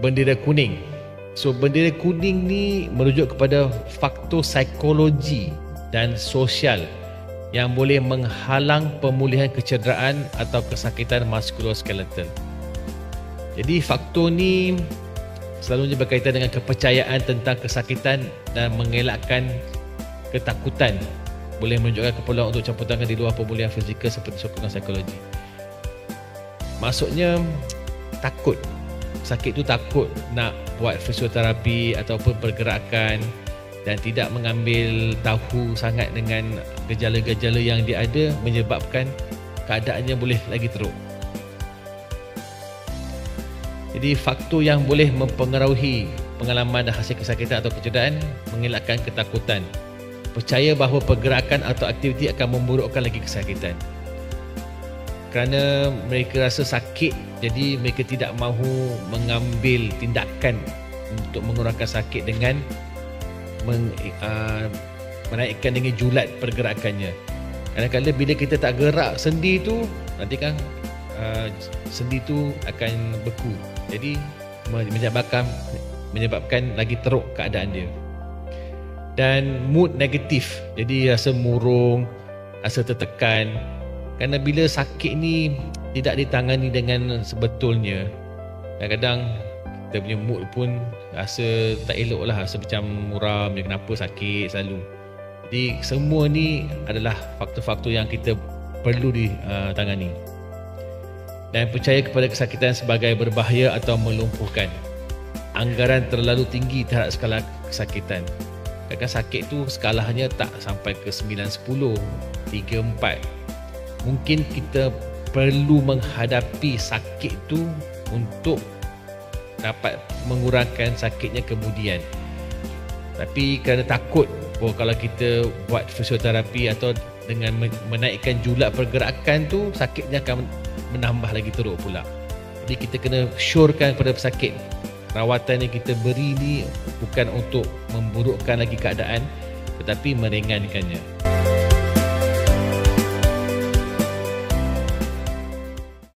bendera kuning. So bendera kuning ni merujuk kepada faktor psikologi dan sosial yang boleh menghalang pemulihan kecederaan atau kesakitan muskuloskeletal. Jadi faktor ni selalunya berkaitan dengan kepercayaan tentang kesakitan dan mengelakkan ketakutan. Boleh menunjukkan keperluan untuk campur tangan di luar pemulihan fizikal seperti sokongan psikologi. Maksudnya takut. Sakit tu takut nak buat fisioterapi ataupun pergerakan dan tidak mengambil tahu sangat dengan gejala-gejala yang dia ada, menyebabkan keadaannya boleh lagi teruk. Jadi faktor yang boleh mempengaruhi pengalaman dan hasil kesakitan atau kecederaan, mengelakkan ketakutan. Percaya bahawa pergerakan atau aktiviti akan memburukkan lagi kesakitan. Kerana mereka rasa sakit, jadi mereka tidak mahu mengambil tindakan untuk mengurangkan sakit dengan menaikkan dengan julat pergerakannya. Kadang-kadang bila kita tak gerak sendi tu, nanti kan sendi tu akan beku. Jadi menyebabkan lagi teruk keadaan dia. Dan mood negatif, jadi rasa murung, rasa tertekan. Kerana bila sakit ni tidak ditangani dengan sebetulnya, kadang-kadang kita punya mood pun rasa tak elok lah, rasa macam muram, kenapa sakit selalu. Jadi semua ni adalah faktor-faktor yang kita perlu ditangani. Dan percaya kepada kesakitan sebagai berbahaya atau melumpuhkan. Anggaran terlalu tinggi terhadap skala kesakitan. Kadang-kadang sakit tu skalanya tak sampai ke 9-10, 3-4. Mungkin kita perlu menghadapi sakit tu untuk dapat mengurangkan sakitnya kemudian. Tapi kerana takut bahawa kalau kita buat fisioterapi atau dengan menaikkan julat pergerakan tu, sakitnya akan menambah lagi teruk pula. Jadi kita kena syorkan kepada pesakit, rawatan yang kita beri ni bukan untuk memburukkan lagi keadaan, tetapi meringankannya.